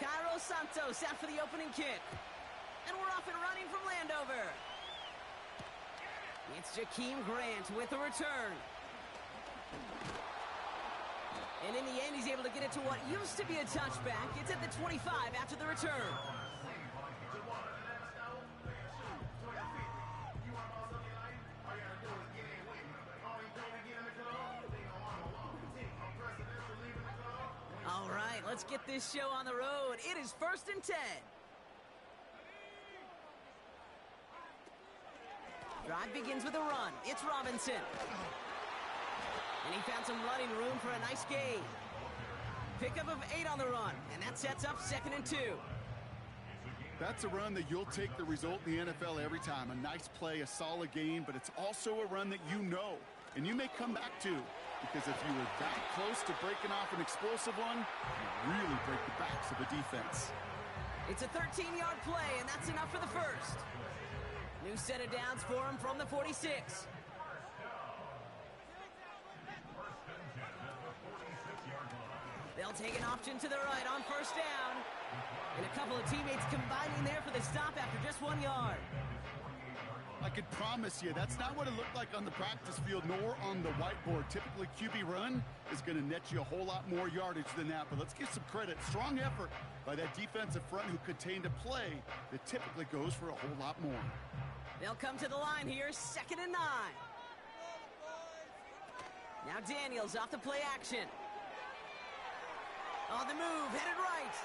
Cairo Santos out for the opening kick. And we're off and running from Landover. It's Jakeem Grant with the return. And in the end, he's able to get it to what used to be a touchback. It's at the 25 after the return. All right, let's get this show on the road. It is 1st and 10. Drive begins with a run. It's Robinson. And he found some running room for a nice gain. Pickup of 8 on the run, and that sets up 2nd and 2. That's a run that you'll take the result in the NFL every time. A nice play, a solid gain, but it's also a run that you know, and you may come back to. Because if you were that close to breaking off an explosive one, you really break the backs of the defense. It's a 13-yard play, and that's enough for the first. New set of downs for him from the 46. They'll take an option to the right on 1st down. And a couple of teammates combining there for the stop after just 1 yard. I could promise you that's not what it looked like on the practice field nor on the whiteboard. Typically, QB run is going to net you a whole lot more yardage than that. But let's give some credit. Strong effort by that defensive front who contained a play that typically goes for a whole lot more. They'll come to the line here, 2nd and 9. Now Daniels off the play action. On the move, headed right.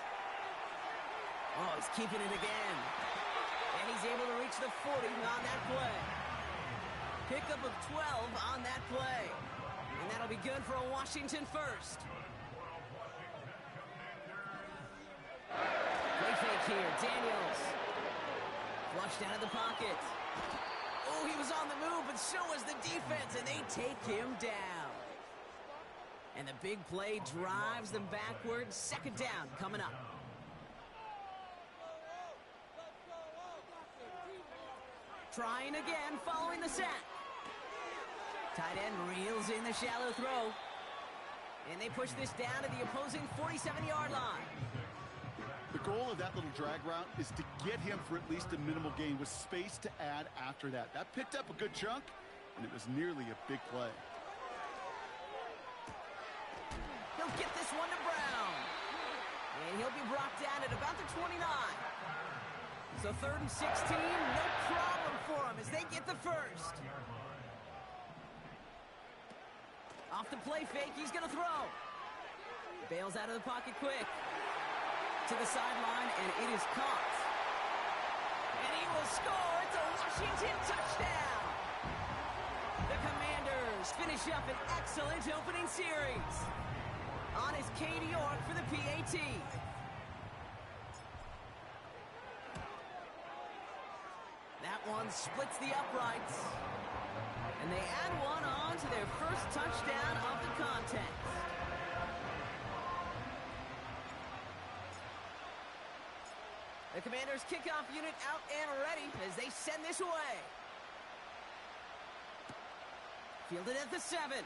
Oh, he's keeping it again. And he's able to reach the 40 on that play. Pickup of 12 on that play. And that'll be good for a Washington first. Play fake here, Daniels. Flushed out of the pocket. Oh, he was on the move, but so was the defense, and they take him down. And the big play drives them backwards. 2nd down coming up. Trying again following the sack. Tight end reels in the shallow throw. And they push this down to the opposing 47-yard line. The goal of that little drag route is to get him for at least a minimal gain with space to add after that. That picked up a good chunk, and it was nearly a big play. He'll get this one to Brown. And he'll be brought down at about the 29. So 3rd and 16, no problem for him as they get the first. Off the play fake, he's going to throw. Bails out of the pocket quick. To the sideline, and it is caught. And he will score. It's a Washington touchdown. The Commanders finish up an excellent opening series. On is Katie York for the PAT. That one splits the uprights. And they add one on to their first touchdown of the contest. The Commanders' kickoff unit out and ready as they send this away. Fielded at the 7.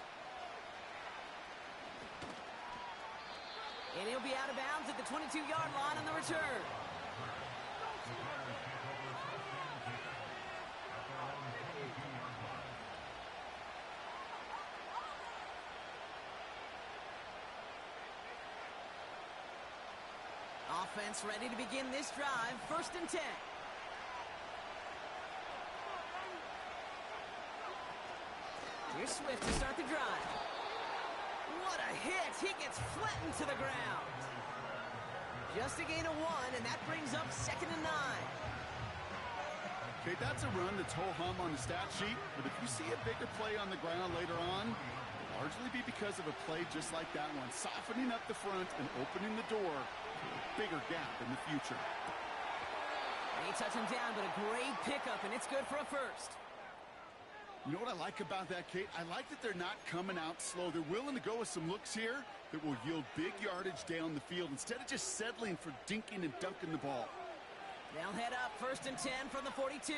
And he'll be out of bounds at the 22-yard line on the return. Offense ready to begin this drive. 1st and 10. Here's Swift to start the drive. What a hit! He gets flattened to the ground. Just a gain of 1, and that brings up 2nd and 9. Okay, that's a run that's ho-hum on the stat sheet, but if you see a bigger play on the ground later on, it'll largely be because of a play just like that one, softening up the front and opening the door to a bigger gap in the future. They touch him down, but a great pickup, and it's good for a first. You know what I like about that, Kate? I like that they're not coming out slow. They're willing to go with some looks here that will yield big yardage down the field instead of just settling for dinking and dunking the ball. They'll head up 1st and 10 from the 42.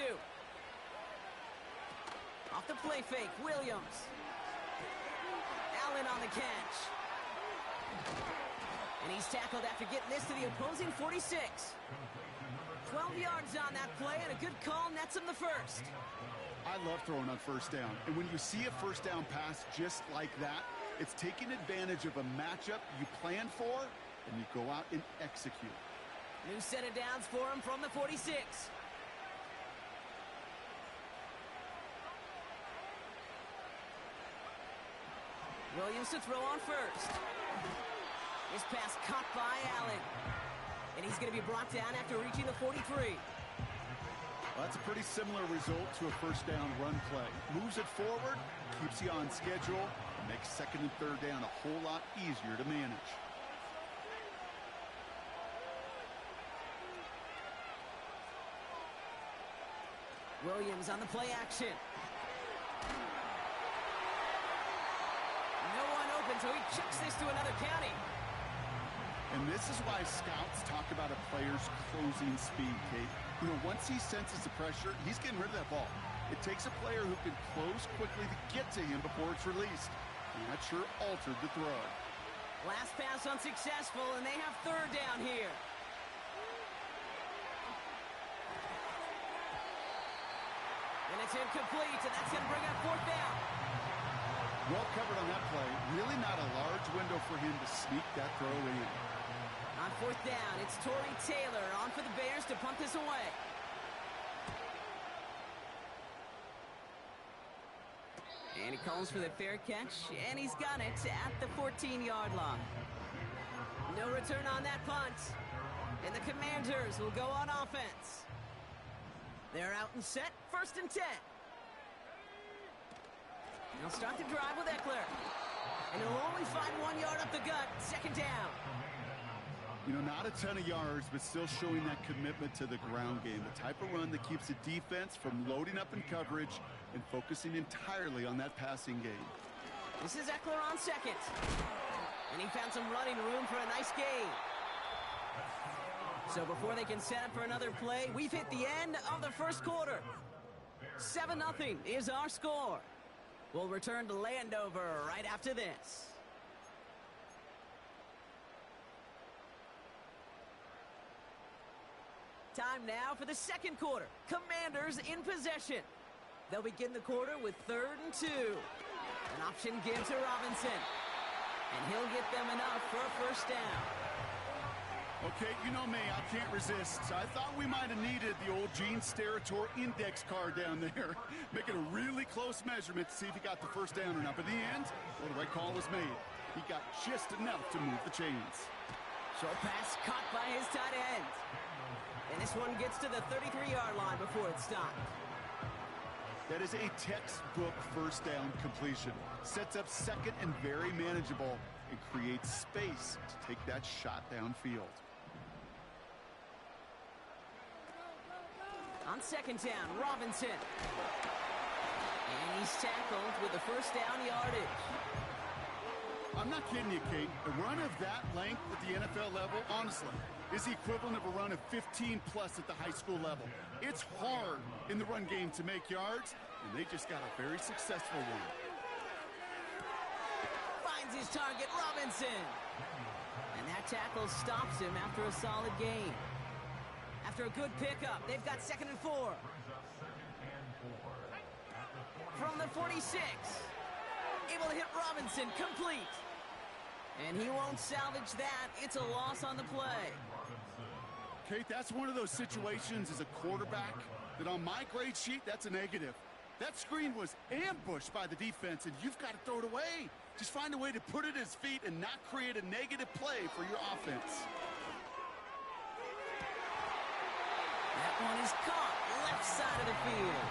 Off the play fake, Williams. Allen on the catch. And he's tackled after getting this to the opposing 46. 12 yards on that play, and a good call nets him the first. I love throwing on first down. And when you see a first down pass just like that, it's taking advantage of a matchup you plan for, and you go out and execute. New set of downs for him from the 46. Williams to throw on first. His pass caught by Allen. And he's going to be brought down after reaching the 43. Well, that's a pretty similar result to a first down run play. Moves it forward, keeps you on schedule, and makes second and third down a whole lot easier to manage. Williams on the play action. No one open, so he chucks this to another county. And this is why scouts talk about a player's closing speed, Kate. You know, once he senses the pressure, he's getting rid of that ball. It takes a player who can close quickly to get to him before it's released. And that sure altered the throw. Last pass unsuccessful, and they have third down here. And it's incomplete, and that's going to bring up fourth down. Well covered on that play. Really not a large window for him to sneak that throw in. On fourth down, it's Torrey Taylor on for the Bears to punt this away. And he calls for the fair catch, and he's got it at the 14-yard line. No return on that punt, and the Commanders will go on offense. They're out and set, 1st and 10. They'll start the drive with Eckler. And he'll only find 1 yard up the gut, 2nd down. You know, not a ton of yards, but still showing that commitment to the ground game. The type of run that keeps the defense from loading up in coverage and focusing entirely on that passing game. This is Eckler on 2nd. And he found some running room for a nice gain. So before they can set up for another play, we've hit the end of the first quarter. 7-0 is our score. We'll return to Landover right after this. Time now for the second quarter. Commanders in possession. They'll begin the quarter with 3rd and 2. An option give to Robinson. And he'll get them enough for a first down. Okay, you know me, I can't resist. So I thought we might have needed the old Gene Steratore index card down there. Making a really close measurement to see if he got the first down or not. But in the end, well, the right call was made. He got just enough to move the chains. Short pass caught by his tight end. And this one gets to the 33-yard line before it's stopped. That is a textbook first down completion. Sets up second and very manageable and creates space to take that shot downfield. On 2nd down, Robinson. And he's tackled with the first down yardage. I'm not kidding you, Kate. A run of that length at the NFL level, honestly, is the equivalent of a run of 15-plus at the high school level. It's hard in the run game to make yards, and they just got a very successful one. Finds his target, Robinson. And that tackle stops him after a solid gain. After a good pickup, they've got 2nd and 4. From the 46. Able to hit Robinson, complete. And he won't salvage that. It's a loss on the play. Kate, that's one of those situations as a quarterback that on my grade sheet, that's a negative. That screen was ambushed by the defense, and you've got to throw it away. Just find a way to put it at his feet and not create a negative play for your offense. That one is caught left side of the field.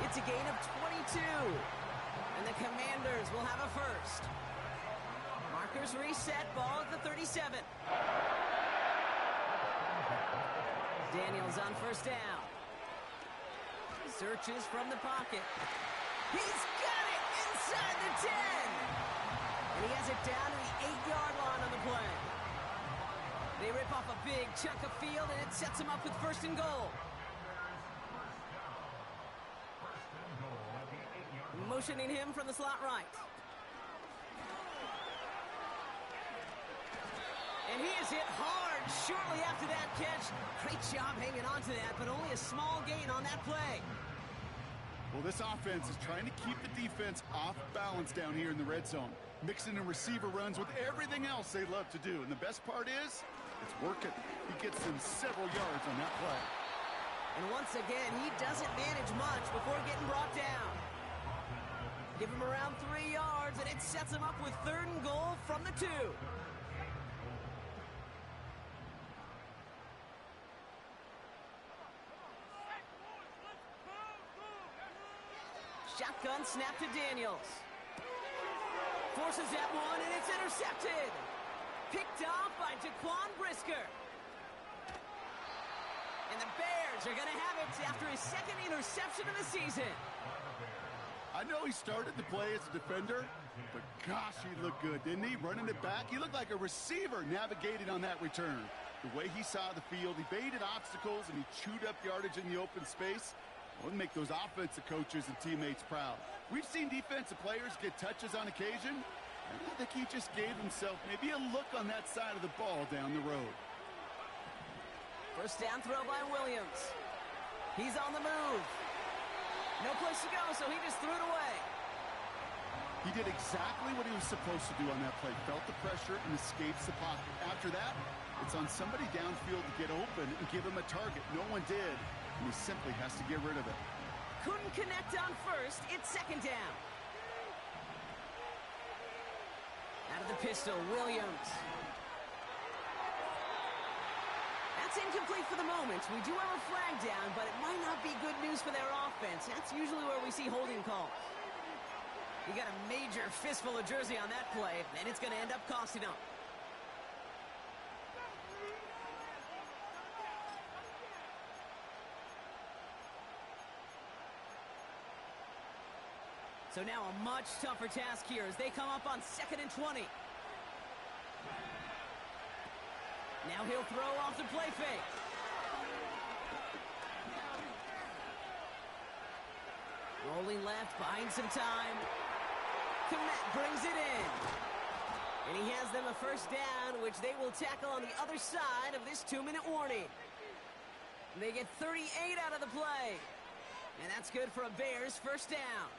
It's a gain of 22. And the Commanders will have a first. Markers reset, ball at the 37. Daniels on first down. Searches from the pocket. He's got it inside the 10. And he has it down to the 8-yard line on the play. They rip off a big chunk of field, and it sets him up with 1st and goal. Motioning him from the slot right. And he is hit hard shortly after that catch. Great job hanging on to that, but only a small gain on that play. Well, this offense is trying to keep the defense off balance down here in the red zone, mixing in receiver runs with everything else they love to do. And the best part is, it's working. He gets them several yards on that play. And once again, he doesn't manage much before getting brought down. Give him around 3 yards, and it sets him up with 3rd and goal from the 2. Shotgun snap to Daniels. Forces that one, and it's intercepted. Picked off by Jaquan Brisker. And the Bears are going to have it after his 2nd interception of the season. I know he started the play as a defender, but gosh, he looked good, didn't he? Running it back, he looked like a receiver navigating on that return. The way he saw the field, he baited obstacles, and he chewed up yardage in the open space. It would make those offensive coaches and teammates proud. We've seen defensive players get touches on occasion, and I think he just gave himself maybe a look on that side of the ball down the road. First down throw by Williams. He's on the move. No place to go, so he just threw it away. He did exactly what he was supposed to do on that play. Felt the pressure and escapes the pocket. After that, it's on somebody downfield to get open and give him a target. No one did, and he simply has to get rid of it. Couldn't connect on first. It's 2nd down. Out of the pistol, Williams. That's incomplete for the moment. We do have a flag down, but it might not be good news for their offense. That's usually where we see holding calls. You got a major fistful of jersey on that play, and it's going to end up costing them. So now a much tougher task here as they come up on 2nd and 20. Now he'll throw off the play fake. Rolling left, buying some time. Komet brings it in. And he has them a first down, which they will tackle on the other side of this 2-minute warning. They get 38 out of the play. And that's good for a Bears first down.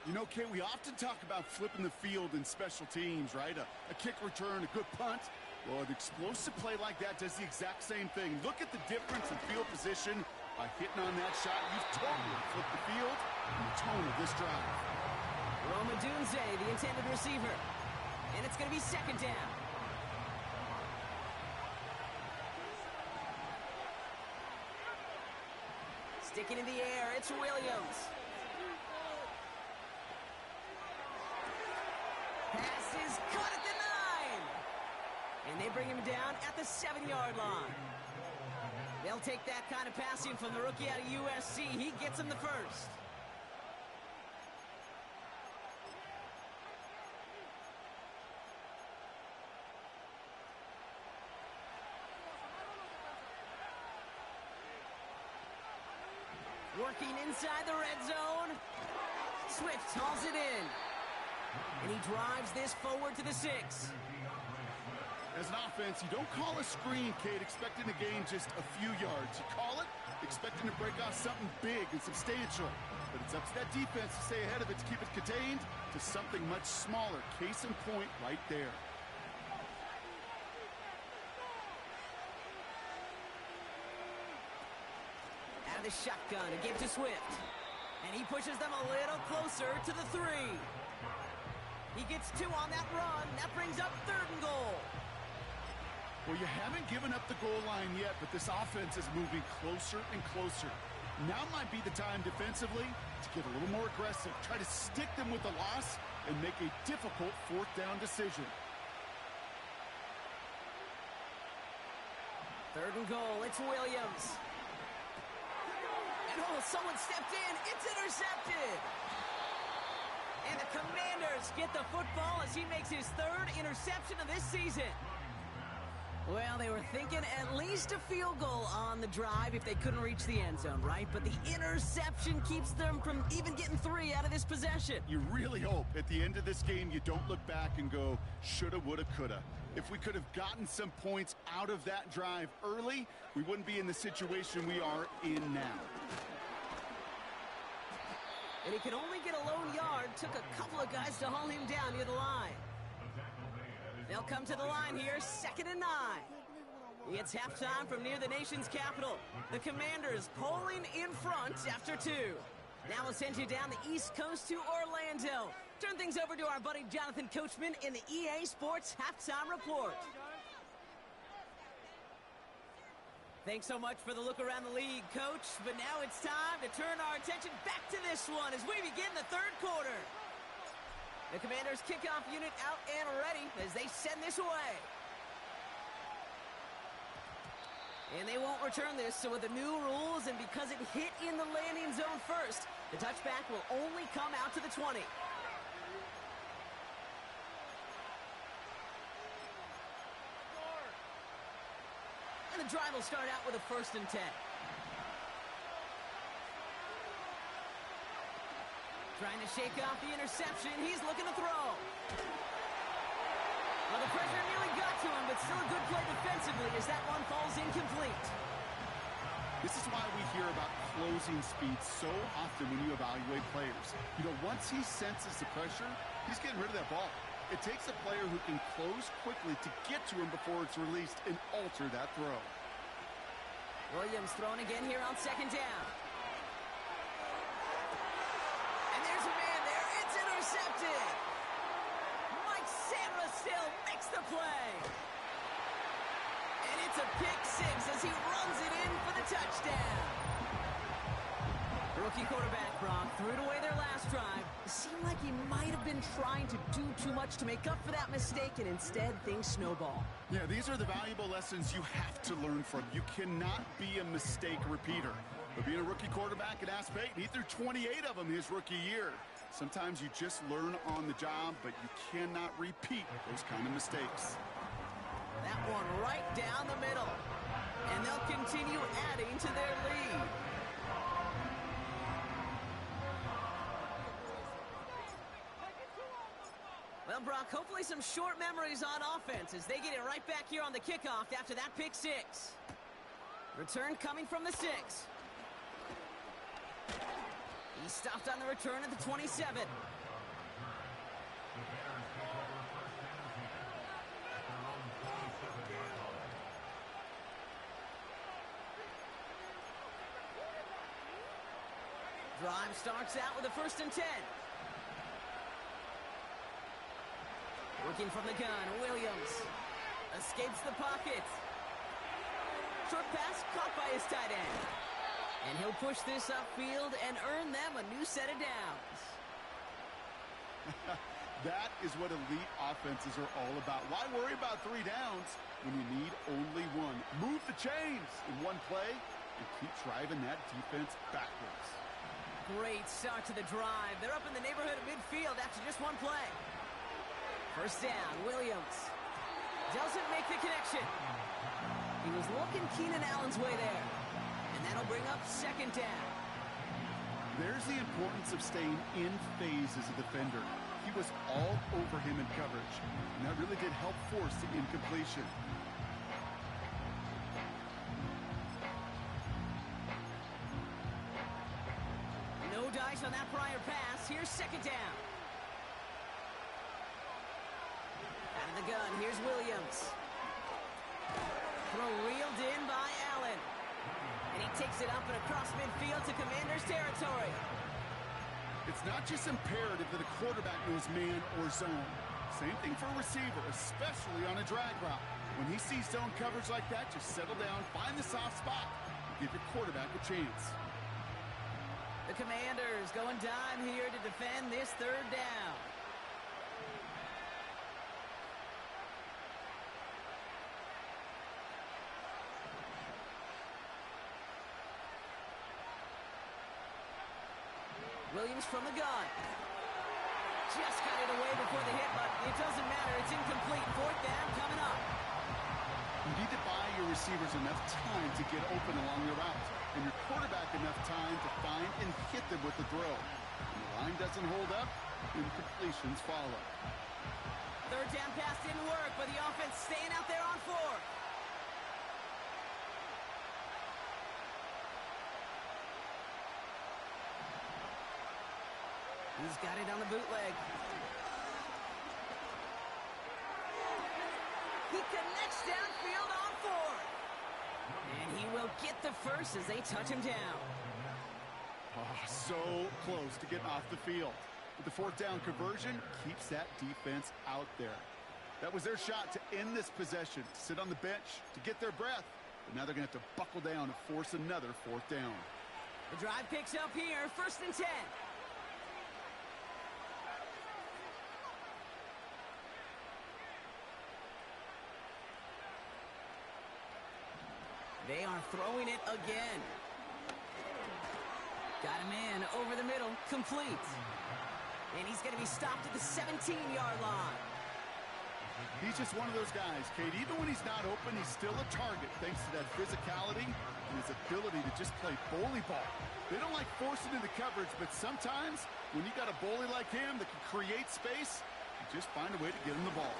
You know, Kay, we often talk about flipping the field in special teams, right? A kick return, a good punt. Well, an explosive play like that does the exact same thing. Look at the difference in field position. By hitting on that shot, you've totally flipped the field and the tone of this drive. Roma Dunze, the intended receiver. And it's going to be 2nd down. Sticking in the air, it's Williams. Pass is caught at the 9. And they bring him down at the 7-yard line. They'll take that kind of passing from the rookie out of USC. He gets him the first. Working inside the red zone. Swift hauls it in. And he drives this forward to the 6. As an offense, you don't call a screen, Kate, expecting to gain just a few yards. You call it expecting to break off something big and substantial. But it's up to that defense to stay ahead of it, to keep it contained to something much smaller. Case in point right there. Out of the shotgun, a give to Swift. And he pushes them a little closer to the 3. He gets 2 on that run. That brings up 3rd and goal. Well, you haven't given up the goal line yet, but this offense is moving closer and closer. Now might be the time defensively to get a little more aggressive. Try to stick them with the loss and make a difficult 4th down decision. 3rd and goal, it's Williams. And someone stepped in. It's intercepted. And the Commanders get the football as he makes his 3rd interception of this season. Well, they were thinking at least a field goal on the drive if they couldn't reach the end zone, right? But the interception keeps them from even getting 3 out of this possession. You really hope at the end of this game you don't look back and go, shoulda, woulda, coulda. If we could have gotten some points out of that drive early, we wouldn't be in the situation we are in now. And he could only get a lone yard. Took a couple of guys to haul him down near the line. They'll come to the line here, 2nd and 9. It's halftime from near the nation's capital. The Commanders polling in front after 2. Now we'll send you down the East Coast to Orlando. Turn things over to our buddy Jonathan Coachman in the EA Sports Halftime Report. Thanks so much for the look around the league, Coach. But now it's time to turn our attention back to this one as we begin the 3rd quarter. The Commanders' kickoff unit out and ready as they send this away. And they won't return this, so with the new rules and because it hit in the landing zone first, the touchback will only come out to the 20. And the drive will start out with a 1st and 10. Trying to shake off the interception. He's looking to throw. Well, the pressure nearly got to him, but still a good play defensively as that one falls incomplete. This is why we hear about closing speed so often when you evaluate players. You know, once he senses the pressure, he's getting rid of that ball. It takes a player who can close quickly to get to him before it's released and alter that throw. Williams throwing again here on 2nd down. Intercepted. Mike Sandra still makes the play. And it's a pick 6 as he runs it in for the touchdown. The rookie quarterback, Brock, threw it away their last drive. It seemed like he might have been trying to do too much to make up for that mistake, and instead things snowball. Yeah, these are the valuable lessons you have to learn from. You cannot be a mistake repeater. But being a rookie quarterback at Ass Payton, he threw 28 of them his rookie year. Sometimes you just learn on the job, but you cannot repeat those kind of mistakes. That one right down the middle. And they'll continue adding to their lead. Well, Brock, hopefully some short memories on offense as they get it right back here on the kickoff after that pick 6. Return coming from the 6. He stopped on the return at the 27. Drive starts out with a 1st and 10. Working from the gun, Williams escapes the pocket. Short pass caught by his tight end. And he'll push this upfield and earn them a new set of downs. That is what elite offenses are all about. Why worry about 3 downs when you need only 1? Move the chains in one play and keep driving that defense backwards. Great start to the drive. They're up in the neighborhood of midfield after just 1 play. 1st down, Williams doesn't make the connection. He was looking Keenan Allen's way there. And that'll bring up 2nd down. There's the importance of staying in phase as a defender. He was all over him in coverage, and that really did help force the incompletion. No dice on that prior pass. Here's 2nd down. Out of the gun, here's Williams. Throw reeled in by Allen. And he takes it up and across midfield to Commanders territory. It's not just imperative that a quarterback knows man or zone. Same thing for a receiver, especially on a drag route. When he sees zone coverage like that, just settle down, find the soft spot, and give your quarterback a chance. The Commanders going dime here to defend this 3rd down. Williams from the gun. Just got it away before the hit, but it doesn't matter. It's incomplete. 4th down coming up. You need to buy your receivers enough time to get open along the route, and your quarterback enough time to find and hit them with the throw. When the line doesn't hold up, incompletions follow. Third down pass didn't work, but the offense staying out there on fourth. He's got it on the bootleg. He connects downfield on fourth. And he will get the first as they touch him down. Oh, so close to getting off the field. But the fourth down conversion keeps that defense out there. That was their shot to end this possession, to sit on the bench, to get their breath. But now they're going to have to buckle down and force another fourth down. The drive picks up here, 1st and 10. They are throwing it again. Got a man over the middle, complete. And he's going to be stopped at the 17-yard line. He's just one of those guys, Kate. Even when he's not open, he's still a target thanks to that physicality and his ability to just play bully ball. They don't like forcing into coverage, but sometimes when you got a bully like him that can create space, you just find a way to get him the ball.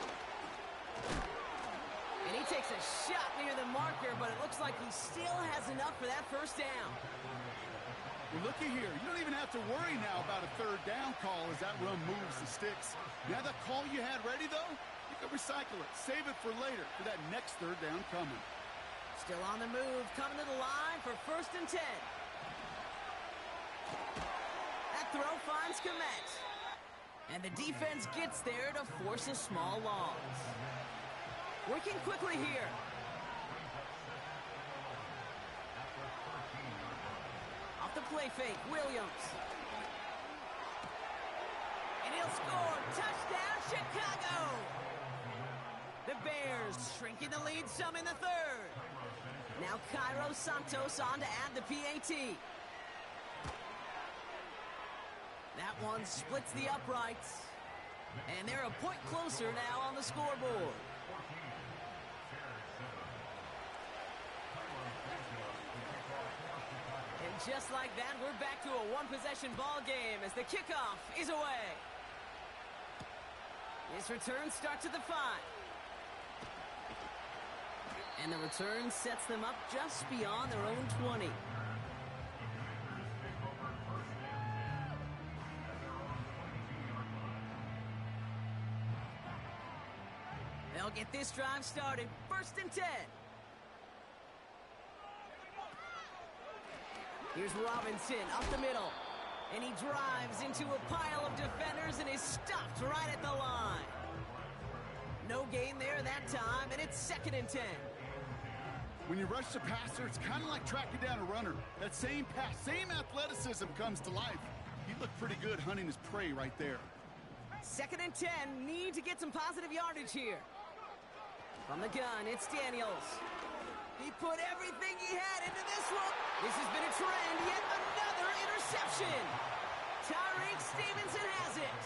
And he takes a shot near the marker, but it looks like he still has enough for that first down. Well, looky here. You don't even have to worry now about a third down call as that run moves the sticks. Now that call you had ready, though, you can recycle it. Save it for later for that next third down coming. Still on the move, coming to the line for 1st and 10. That throw finds Komet. And the defense gets there to force a small loss. Working quickly here. Off the play fake, Williams. And he'll score. Touchdown, Chicago. The Bears shrinking the lead some in the third. Now Cairo Santos on to add the PAT. That one splits the uprights. And they're a point closer now on the scoreboard. And just like that, we're back to a one-possession ball game as the kickoff is away. This return starts at the 5. And the return sets them up just beyond their own 20. They'll get this drive started. 1st and 10. Here's Robinson up the middle. And he drives into a pile of defenders and is stopped right at the line. No gain there that time, and it's 2nd and 10. When you rush the passer, it's kind of like tracking down a runner. That same pass, same athleticism comes to life. He looked pretty good hunting his prey right there. 2nd and 10, need to get some positive yardage here. From the gun, it's Daniels. He put everything he had into this one. This has been a trend, yet another interception. Tyreek Stevenson has it.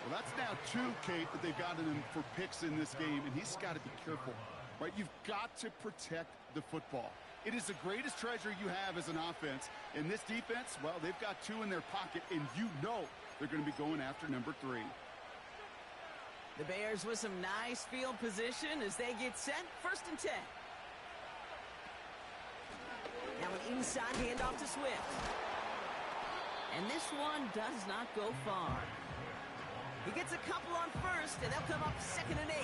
Well, that's now 2, Kate, that they've gotten him for picks in this game, and he's got to be careful, right? You've got to protect the football. It is the greatest treasure you have as an offense. And this defense, well, they've got 2 in their pocket, and you know they're going to be going after number 3. The Bears with some nice field position as they get set. 1st and 10. Now an inside handoff to Swift. And this one does not go far. He gets a couple on 1st, and they'll come up 2nd and 8.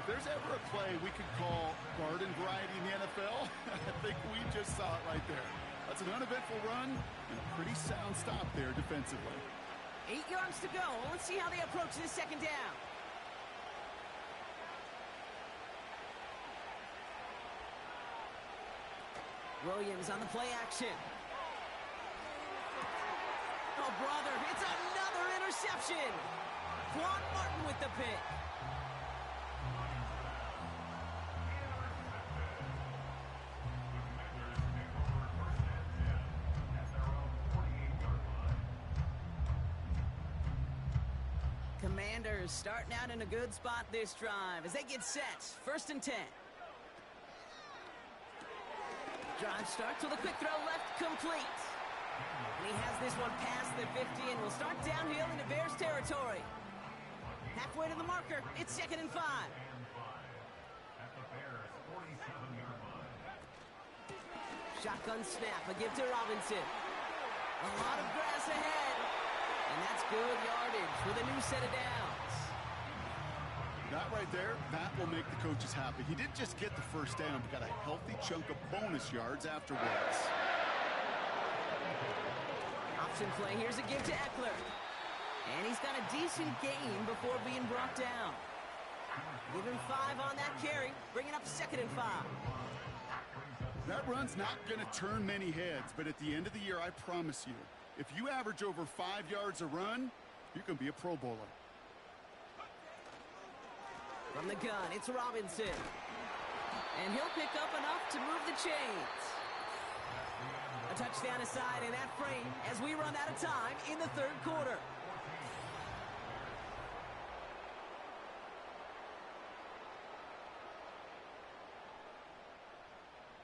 If there's ever a play we could call garden variety in the NFL, I think we just saw it right there. That's an uneventful run and a pretty sound stop there defensively. 8 yards to go. Let's see how they approach this 2nd down. Williams on the play action. Oh, brother, it's another interception. Quan Martin with the pick. Commanders starting out in a good spot this drive as they get set. 1st and 10. Drive starts with a quick throw left, complete. And he has this one past the 50 and will start downhill into Bears territory. Halfway to the marker, it's 2nd and 5. Shotgun snap, a give to Robinson. A lot of grass ahead. And that's good yardage with a new set of downs. That right there, that will make the coaches happy. He didn't just get the first down, but got a healthy chunk of bonus yards afterwards. Option play, here's a give to Eckler. And he's got a decent gain before being brought down. Give him 5 on that carry, bringing up 2nd and 5. That run's not going to turn many heads, but at the end of the year, I promise you, if you average over 5 yards a run, you're going to be a Pro Bowler. From the gun, it's Robinson. And he'll pick up enough to move the chains. A touchdown aside in that frame as we run out of time in the 3rd quarter.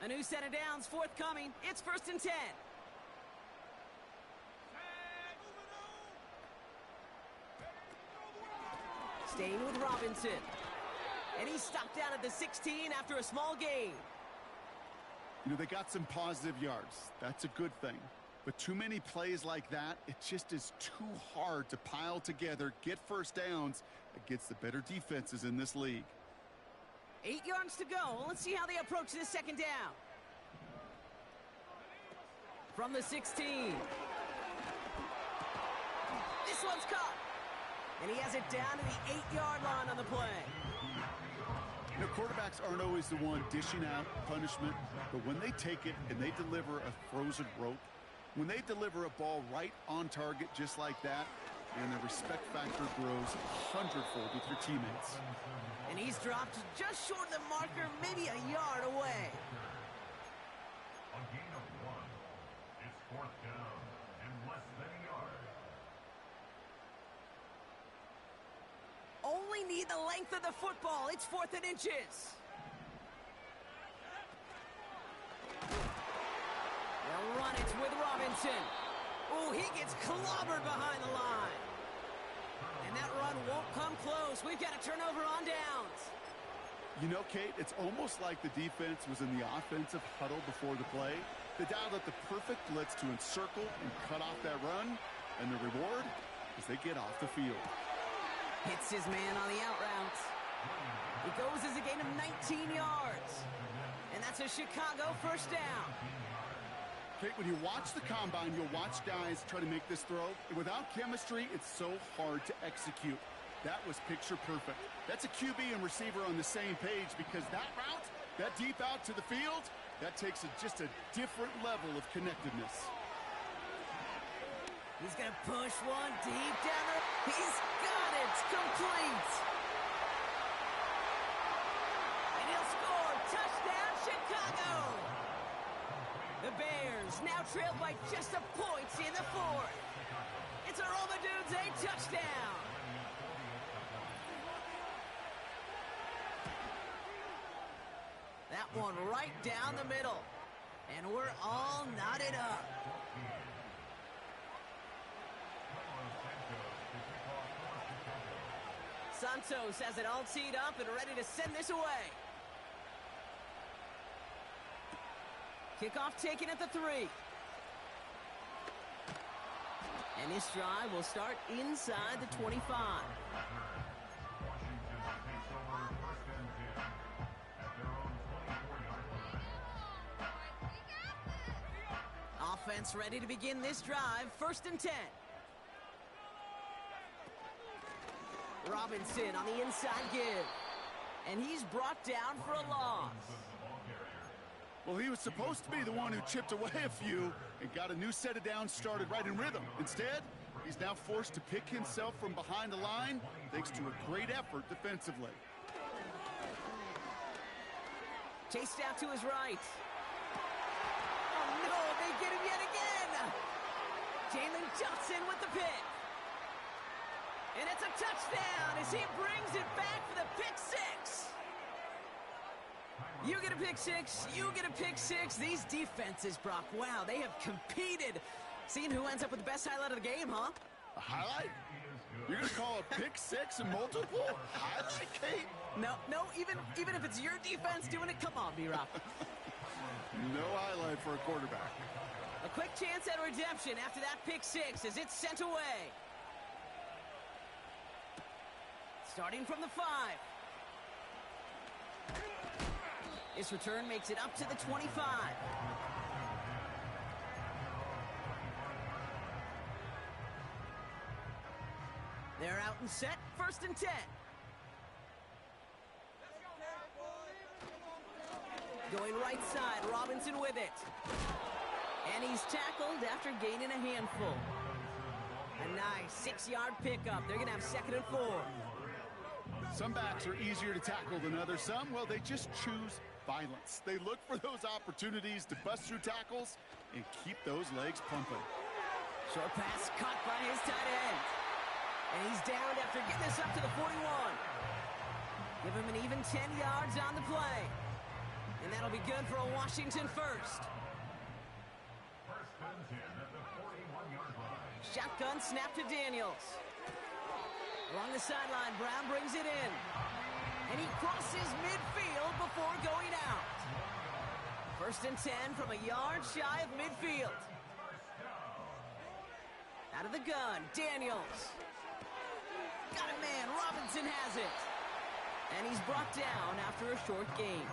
A new set of downs forthcoming. It's 1st and 10. Staying with Robinson. And he's stopped down at the 16 after a small gain. You know, they got some positive yards. That's a good thing. But too many plays like that, it just is too hard to pile together, get first downs against the better defenses in this league. 8 yards to go. Let's see how they approach this 2nd down. From the 16. This one's caught. And he has it down to the 8-yard line on the play. You know, quarterbacks aren't always the one dishing out punishment, but when they take it and they deliver a frozen rope, when they deliver a ball right on target just like that, and the respect factor grows 100-fold with your teammates. And he's dropped just short of the marker, maybe a yard away. A gain of 1. It's 4th down and less than a yard. Only need the length of the football. It's 4th and inches. They'll run it with Robinson. Oh, he gets clobbered behind the line. And that run won't come close. We've got a turnover on downs. You know, Kate, it's almost like the defense was in the offensive huddle before the play. They dialed up the perfect blitz to encircle and cut off that run. And the reward is they get off the field. Hits his man on the out route. It goes as a gain of 19 yards. And that's a Chicago 1st down. Kate, when you watch the combine, you'll watch guys try to make this throw. Without chemistry, it's so hard to execute. That was picture perfect. That's a QB and receiver on the same page because that route, that deep out to the field, that takes just a different level of connectedness. He's going to push one deep down the... He's got it! Complete! And he'll score! Touchdown, Chicago! The Bears now trailed by just a point in the 4th. It's a Romadudes a touchdown! That one right down the middle. And we're all knotted up. Santos has it all teed up and ready to send this away. Kickoff taken at the 3. And this drive will start inside the 25. Offense ready to begin this drive. 1st and 10. Robinson on the inside give. And he's brought down for a loss. Well, he was supposed to be the one who chipped away a few and got a new set of downs started right in rhythm. Instead, he's now forced to pick himself from behind the line thanks to a great effort defensively. Chased out to his right. Oh, no, they get him yet again. Jalen Johnson with the pick. And it's a Touchdown as he brings it back for the pick six. You get a pick six, you get a pick six. These defenses, Brock, wow, they have competed. Seeing who ends up with the best highlight of the game, huh? A highlight? You're going to call a pick six and multiple? Highlight, Kate? No, even if it's your defense doing it, come on, B-Rock. No highlight for a quarterback. A quick chance at redemption after that pick six as it's sent away. Starting from the 5. This return makes it up to the 25. They're out and set, 1st and 10. Going right side, Robinson with it. And he's tackled after gaining a handful. A nice 6-yard pickup. They're going to have 2nd and 4. Some backs are easier to tackle than others. Some, well, they just choose violence. They look for those opportunities to bust through tackles and keep those legs pumping. Short pass caught by his tight end. And he's downed after getting this up to the 41. Give him an even 10 yards on the play. And that'll be good for a Washington first. First and 10 at the 41-yard line. Shotgun snap to Daniels. Along the sideline, Brown brings it in. And he crosses midfield before going out. 1st and 10 from a yard shy of midfield. Out of the gun, Daniels. Got a man, Robinson has it. And he's brought down after a short gain.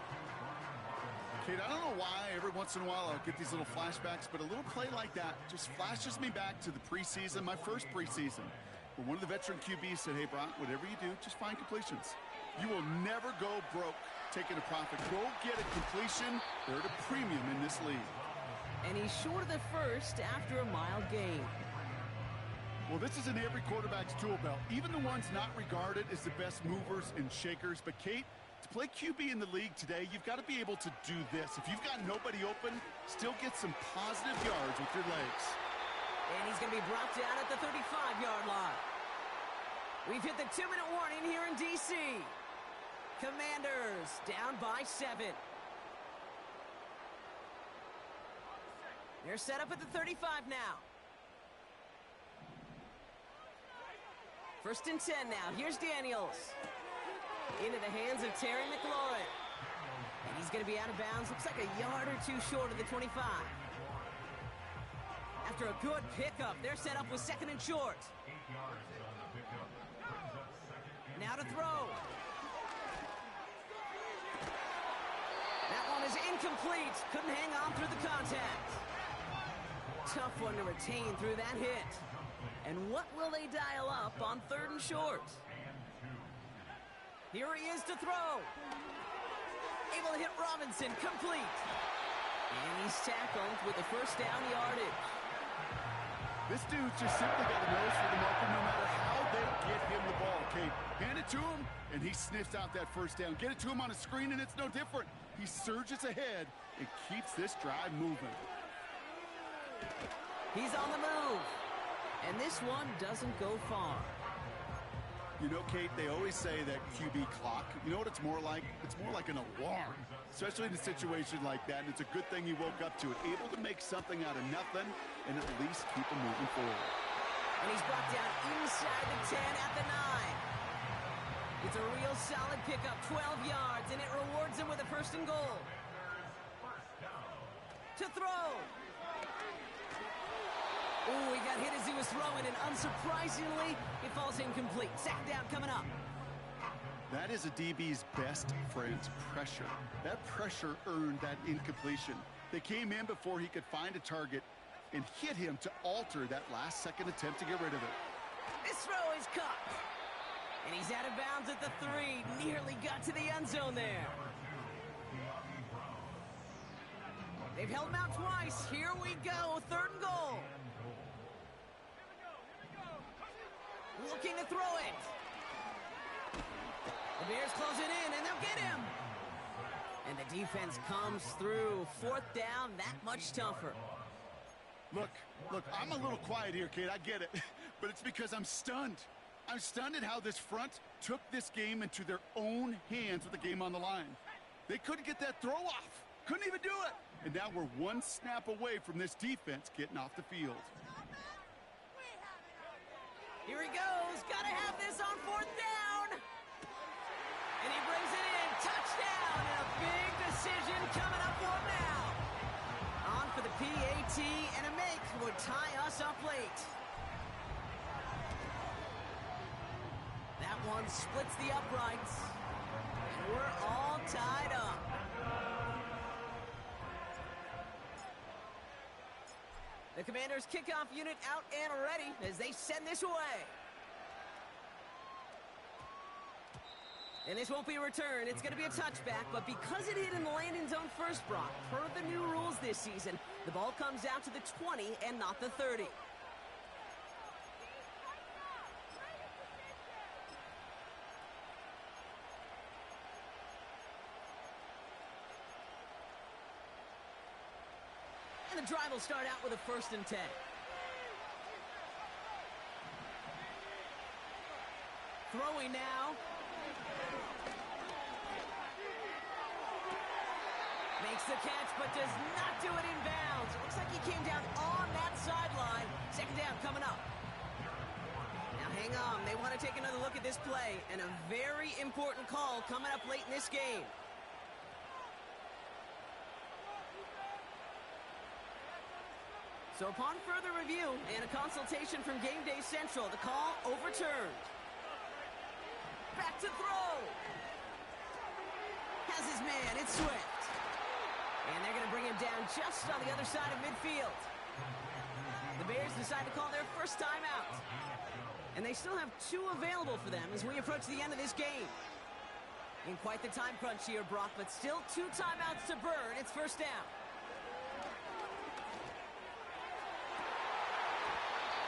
Kate, I don't know why every once in a while I'll get these little flashbacks, but a little play like that just flashes me back to the preseason, my first preseason, where one of the veteran QBs said, hey, Brock, whatever you do, just find completions. You will never go broke taking a profit. Go get a completion. They're at a premium in this league. And he's short of the first after a mild gain. Well, this is in every quarterback's tool belt, even the ones not regarded as the best movers and shakers. But, Kate, to play QB in the league today, you've got to be able to do this. If you've got nobody open, still get some positive yards with your legs. And he's going to be brought down at the 35-yard line. We've hit the 2-minute warning here in D.C. Commanders down by 7. They're set up at the 35 now. 1st and 10 now. Here's Daniels. Into the hands of Terry McLaurin. And he's going to be out of bounds. Looks like a yard or two short of the 25. After a good pickup, they're set up with 2nd and short. 8 yards on the pickup. Brings up 2nd and Now to throw. That one is incomplete. Couldn't hang on through the contact. Tough one to retain through that hit. And what will they dial up on 3rd and short? Here he is to throw. Able to hit Robinson, complete. And he's tackled with the 1st down yardage. This dude's just simply got a nose for the marker no matter how they get him the ball, Kate. Hand it to him, and he sniffs out that 1st down. Get it to him on a screen, and it's no different. He surges ahead and keeps this drive moving. He's on the move. And this one doesn't go far. You know, Kate, they always say that QB clock, you know what it's more like? It's more like an alarm, especially in a situation like that. And it's a good thing he woke up to it, able to make something out of nothing and at least keep him moving forward. And he's brought down inside the 10 at the 9. It's a real solid pickup, 12 yards, and it rewards him with a 1st and goal. To throw. Ooh, he got hit as he was throwing, and unsurprisingly, it falls incomplete. 2nd down coming up. That is a DB's best friend, pressure. That pressure earned that incompletion. They came in before he could find a target and hit him to alter that last-second attempt to get rid of it. This throw is caught. And he's out of bounds at the 3. Nearly got to the end zone there. They've held him out twice. Here we go. 3rd and goal. Looking to throw it. The Bears close it in, and they'll get him. And the defense comes through. 4th down, that much tougher. Look, I'm a little quiet here, Kate. I get it. But it's because I'm stunned. I'm stunned at how this front took this game into their own hands with the game on the line. They couldn't get that throw off. Couldn't even do it. And now we're one snap away from this defense getting off the field. Here he goes. Gotta have this on 4th down. And he brings it in. Touchdown. And a big decision coming up for him now. On for the PAT, and a make would tie us up late. That one splits the uprights. And we're all tied up. The Commanders' kickoff unit out and ready as they send this away. And this won't be a return. It's going to be a touchback, but because it hit in the landing zone first, Brock, per the new rules this season, the ball comes out to the 20 and not the 30. And the drive will start out with a 1st and 10. Throwing now. Makes the catch, but does not do it in bounds. Looks like he came down on that sideline. 2nd down coming up. Now hang on. They want to take another look at this play. And a very important call coming up late in this game. So upon further review and a consultation from Game Day Central, the call overturned. Back to throw. Has his man, it's Swift. And they're going to bring him down just on the other side of midfield. The Bears decide to call their first timeout. And they still have 2 available for them as we approach the end of this game. In quite the time crunch here, Brock, but still 2 timeouts to burn. It's 1st down.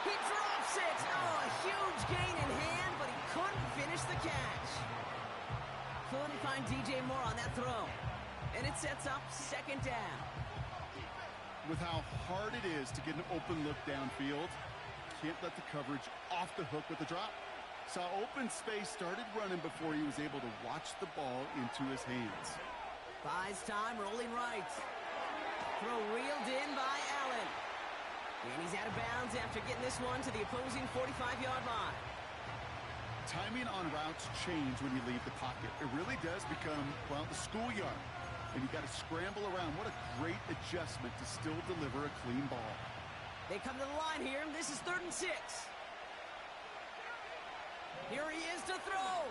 He drops it. Oh, a huge gain in hand, but he couldn't finish the catch. Couldn't find DJ Moore on that throw. And it sets up 2nd down. With how hard it is to get an open look downfield, can't let the coverage off the hook with the drop. Saw open space, started running before he was able to watch the ball into his hands. Buys time, rolling right. Throw reeled in by Allen. And he's out of bounds after getting this one to the opposing 45-yard line. Timing on routes change when you leave the pocket. It really does become, well, the schoolyard. And you got to scramble around. What a great adjustment to still deliver a clean ball. They come to the line here. This is 3rd and 6. Here he is to throw.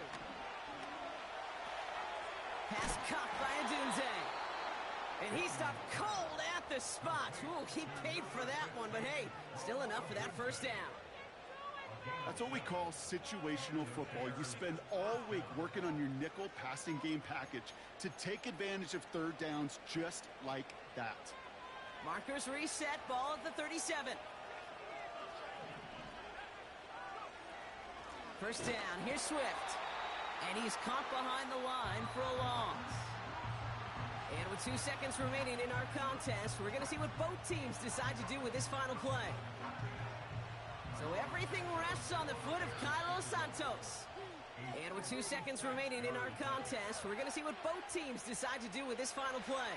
Pass caught by Adunze. And he stopped cold at the spot. Ooh, he paid for that one, but hey, still enough for that 1st down. That's what we call situational football. You spend all week working on your nickel passing game package to take advantage of 3rd downs just like that. Markers reset, ball at the 37. 1st down, here's Swift. And he's caught behind the line for a loss. And with 2 seconds remaining in our contest, we're going to see what both teams decide to do with this final play. So everything rests on the foot of Carlos Santos. And with 2 seconds remaining in our contest, we're going to see what both teams decide to do with this final play.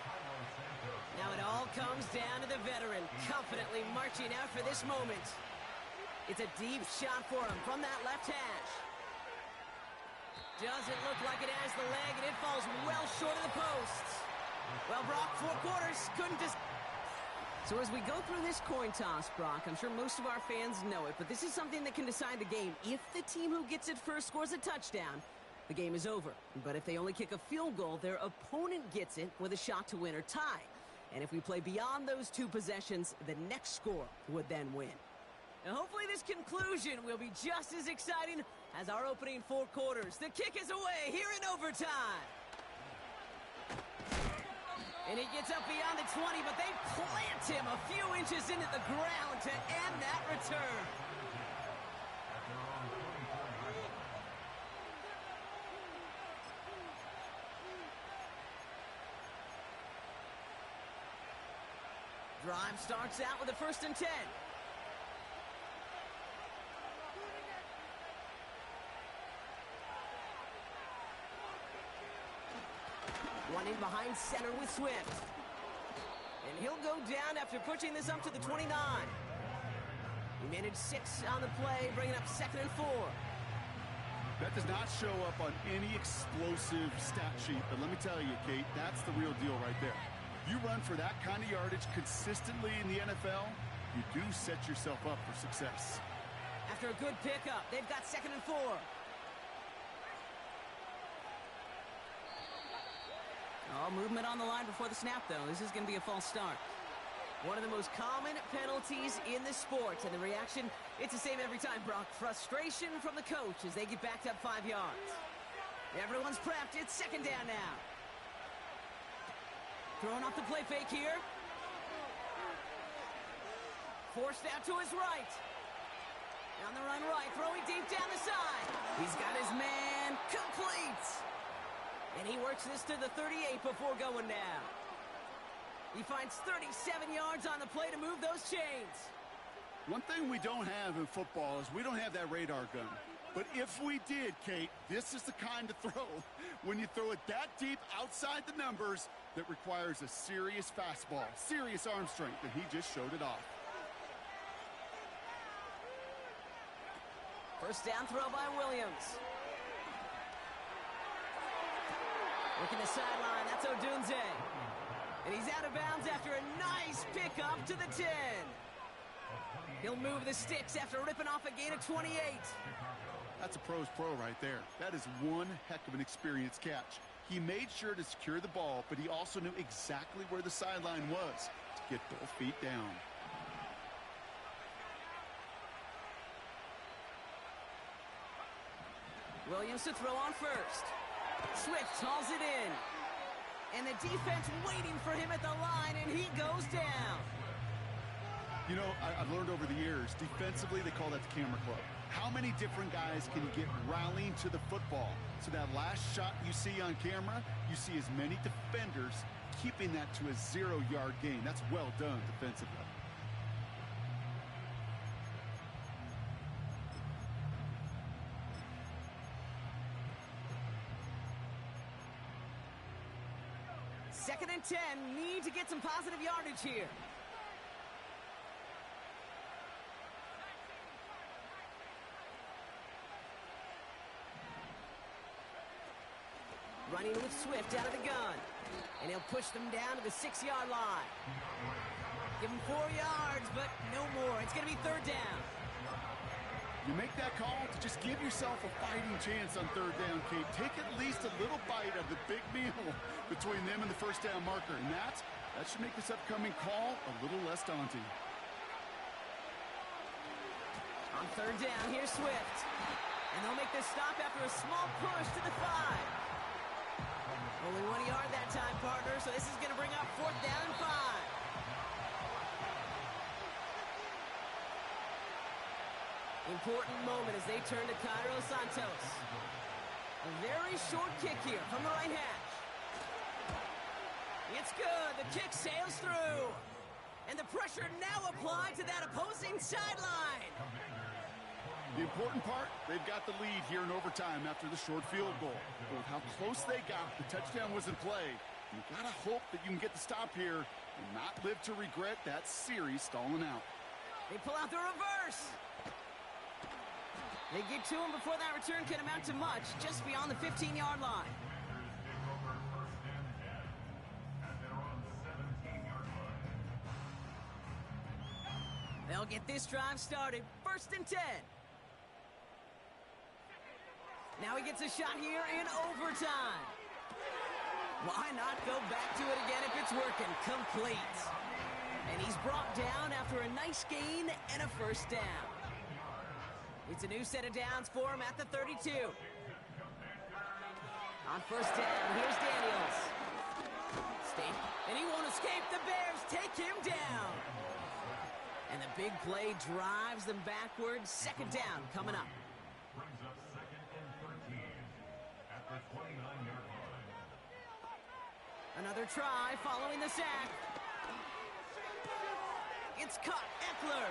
Now it all comes down to the veteran, confidently marching out for this moment. It's a deep shot for him from that left hash. Doesn't look like it has the leg, and it falls well short of the posts. Well, Brock, 4 quarters, couldn't just... So as we go through this coin toss, Brock, I'm sure most of our fans know it, but this is something that can decide the game. If the team who gets it first scores a touchdown, the game is over. But if they only kick a field goal, their opponent gets it with a shot to win or tie. And if we play beyond those 2 possessions, the next score would then win. Now, hopefully this conclusion will be just as exciting as our opening 4 quarters. The kick is away here in overtime. And he gets up beyond the 20, but they plant him a few inches into the ground to end that return. Drive starts out with a 1st and 10. Running behind center with Swift. And he'll go down after pushing this up to the 29. He managed 6 on the play, bringing up 2nd and 4. That does not show up on any explosive stat sheet, but let me tell you, Kate, that's the real deal right there. You run for that kind of yardage consistently in the NFL, you do set yourself up for success. After a good pickup, they've got 2nd and 4. Oh, movement on the line before the snap, though. This is going to be a false start. One of the most common penalties in the sport, and the reaction, it's the same every time, Brock. Frustration from the coach as they get backed up 5 yards. Everyone's prepped. It's 2nd down now. Throwing off the play fake here. Forced out to his right. On the run right, throwing deep down the side. He's got his man complete. And he works this to the 38 before going down. He finds 37 yards on the play to move those chains. One thing we don't have in football is we don't have that radar gun. But if we did, Kate, this is the kind of throw, when you throw it that deep outside the numbers, that requires a serious fastball, serious arm strength, and he just showed it off. First down throw by Williams. Working the sideline, that's Odunze. And he's out of bounds after a nice pickup to the 10. He'll move the sticks after ripping off a gain of 28. That's a pro's pro right there. That is one heck of an experienced catch. He made sure to secure the ball, but he also knew exactly where the sideline was to get both feet down. Williams to throw on first. Swift hauls it in. And the defense waiting for him at the line, and he goes down. You know, I've learned over the years, defensively, they call that the camera club. How many different guys can you get rallying to the football? So that last shot you see on camera, you see as many defenders keeping that to a 0-yard gain. That's well done defensively. Second and 10, need to get some positive yardage here. Running with Swift out of the gun. And he'll push them down to the 6-yard line. Give him 4 yards, but no more. It's going to be 3rd down. You make that call to just give yourself a fighting chance on 3rd down, Kate. Take at least a little bite of the big meal between them and the first down marker. And that should make this upcoming call a little less daunting. On 3rd down, here's Swift. And they'll make this stop after a small push to the 5. Only 1 yard that time, partner, so this is going to bring up 4th down and 5. Important moment as they turn to Cairo Santos. A very short kick here from the right hash. It's good. The kick sails through. And the pressure now applied to that opposing sideline. The important part, they've got the lead here in overtime after the short field goal. But with how close they got, the touchdown was in play. You gotta hope that you can get the stop here and not live to regret that series stalling out. They pull out the reverse. They get to him before that return can amount to much, just beyond the 15-yard line. They'll get this drive started. 1st and 10. Now he gets a shot here in overtime. Why not go back to it again if it's working? Complete. And he's brought down after a nice gain and a 1st down. It's a new set of downs for him at the 32. On 1st down, here's Daniels. And he won't escape. The Bears take him down. And the big play drives them backwards. 2nd down coming up. Brings up 2nd and 13 at the 29-yard line. Another try following the sack. It's caught. Eckler.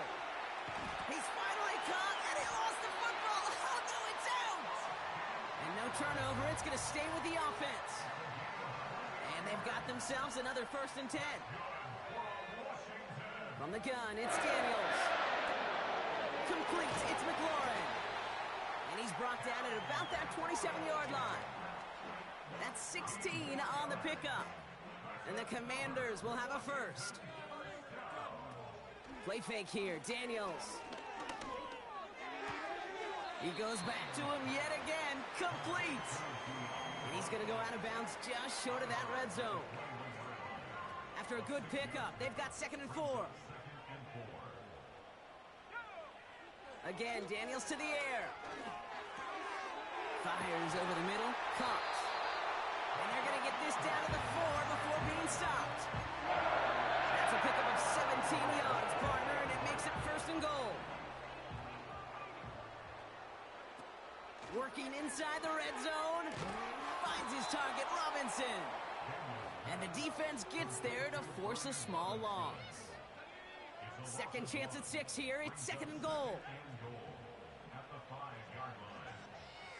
He's finally caught, and he lost the football. Oh, no, it's out. And no turnover. It's going to stay with the offense. And they've got themselves another 1st and 10. From the gun, it's Daniels. Complete, it's McLaurin. And he's brought down at about that 27-yard line. That's 16 on the pickup. And the Commanders will have a 1st. Play fake here, Daniels. He goes back to him yet again, complete. And he's going to go out of bounds just short of that red zone. After a good pickup, they've got 2nd and 4. Again, Daniels to the air. Fires over the middle, caught. And they're going to get this down to the 4 before being stopped. That's a pickup of 17 yards, partner, and it makes it 1st and goal. Working inside the red zone. Finds his target, Robinson. And the defense gets there to force a small loss. 2nd chance at 6 here. It's 2nd and goal.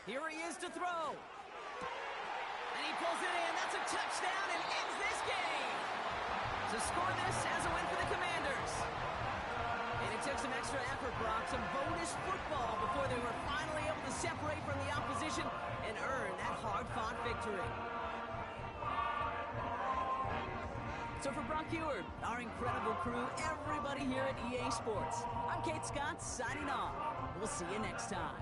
Here he is to throw. And he pulls it in. That's a touchdown and ends this game. To score this as a win for the Commanders. And it took some extra effort, Brock, some bonus football before they were finally able to separate from the opposition and earn that hard-fought victory. So for Brock Eward, our incredible crew, everybody here at EA Sports, I'm Kate Scott signing off. We'll see you next time.